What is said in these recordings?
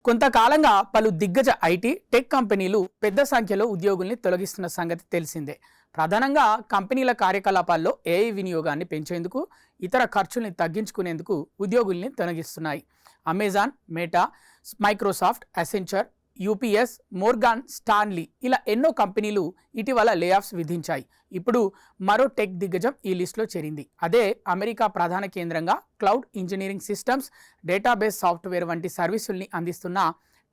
కొంతకాలంగా పలు దిగ్గజ ఐటీ, టెక్ కంపెనీలు పెద్ద సంఖ్యలో ఉద్యోగుల్ని తొలగిస్తున్న సంగతి తెలిసిందే. ప్రధానంగా కంపెనీల కార్యకలాపాల్లో ఏఐ వినియోగాన్ని పెంచేందుకు, ఇతర ఖర్చుల్ని తగ్గించుకునేందుకు ఉద్యోగుల్ని తొలగిస్తున్నాయి. Amazon, Meta, Microsoft, Accenture, UPS, Morgan Stanley ఇలా ఎన్నో కంపెనీలు ఇటీవల లేఆఫ్స్ విధించాయి. ఇప్పుడు మరో టెక్ దిగ్గజం ఈ లిస్టులో చేరింది. అదే అమెరికా ప్రధాన కేంద్రంగా cloud engineering systems, database software వంటి సర్వీసుల్ని అందిస్తున్న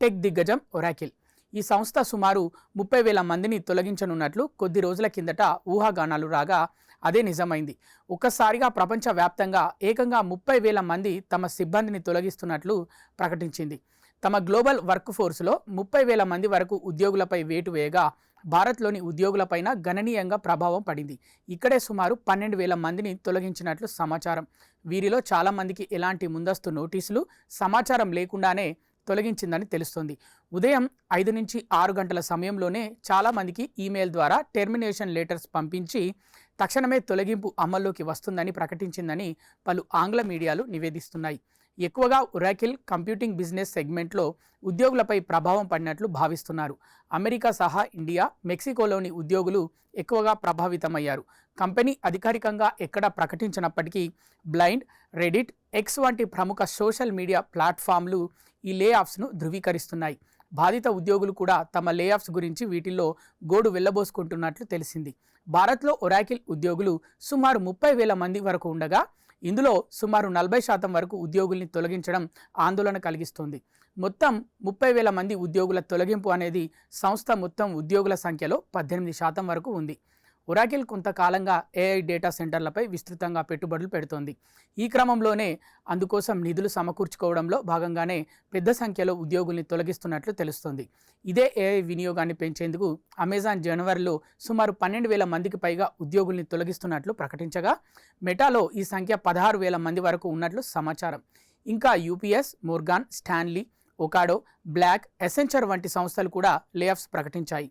టెక్ దిగ్గజం ఒరాకిల్. ఈ సంస్థ సుమారు 30,000 మందిని తొలగించనున్నట్లు కొద్ది రోజుల కిందట ఊహాగానాలు రాగా అదే నిజమైంది. ఒక్కసారిగా ప్రపంచవ్యాప్తంగా ఏకంగా 30,000 మంది తమ సిబ్బందిని తొలగిస్తున్నట్లు ప్రకటించింది. తమ గ్లోబల్ వర్క్ ఫోర్స్లో 30,000 మంది వరకు ఉద్యోగులపై వేటు వేయగా భారత్లోని ఉద్యోగులపైన గణనీయంగా ప్రభావం పడింది. ఇక్కడే సుమారు 12,000 మందిని తొలగించినట్లు సమాచారం. వీరిలో చాలామందికి ఎలాంటి ముందస్తు నోటీసులు, సమాచారం లేకుండానే తొలగించిందని తెలుస్తోంది. ఉదయం 5 నుంచి 6 గంటల సమయంలోనే చాలామందికి ఈమెయిల్ ద్వారా టెర్మినేషన్ లెటర్స్ పంపించి తక్షణమే తొలగింపు అమల్లోకి వస్తుందని ప్రకటించిందని పలు ఆంగ్ల మీడియాలు నివేదిస్తున్నాయి. ఎక్కువగా ఒరాకిల్ కంప్యూటింగ్ బిజినెస్ సెగ్మెంట్లో ఉద్యోగులపై ప్రభావం పడినట్లు భావిస్తున్నారు. అమెరికా సహా ఇండియా, మెక్సికోలోని ఉద్యోగులు ఎక్కువగా ప్రభావితమయ్యారు. కంపెనీ అధికారికంగా ఎక్కడా ప్రకటించినప్పటికీ బ్లైండ్, రెడిట్, ఎక్స్ వంటి ప్రముఖ సోషల్ మీడియా ప్లాట్ఫామ్లు ఈ లేఆఫ్స్ను ధృవీకరిస్తున్నాయి. బాధిత ఉద్యోగులు కూడా తమ లేఆఫ్స్ గురించి వీటిల్లో గోడు వెళ్లబోసుకుంటున్నట్లు తెలిసింది. భారత్లో ఒరాకిల్ ఉద్యోగులు సుమారు 30,000 మంది వరకు ఉండగా ఇందులో సుమారు 40% వరకు ఉద్యోగుల్ని తొలగించడం ఆందోళన కలిగిస్తోంది. మొత్తం 30,000 మంది ఉద్యోగుల తొలగింపు అనేది సంస్థ మొత్తం ఉద్యోగుల సంఖ్యలో 18% వరకు ఉంది. ఒరాకిల్ కొంతకాలంగా ఏఐ డేటా సెంటర్లపై విస్తృతంగా పెట్టుబడులు పెడుతోంది. ఈ క్రమంలోనే అందుకోసం నిధులు సమకూర్చుకోవడంలో భాగంగానే పెద్ద సంఖ్యలో ఉద్యోగుల్ని తొలగిస్తున్నట్లు తెలుస్తోంది. ఇదే ఏఐ వినియోగాన్ని పెంచేందుకు అమెజాన్ జనవరిలో సుమారు 12,000 మందికి పైగా ఉద్యోగుల్ని తొలగిస్తున్నట్లు ప్రకటించగా మెటాలో ఈ సంఖ్య 16,000 మంది వరకు ఉన్నట్లు సమాచారం. ఇంకా UPS, Morgan Stanley, Ocado, Block, Accenture వంటి సంస్థలు కూడా లేఆఫ్స్ ప్రకటించాయి.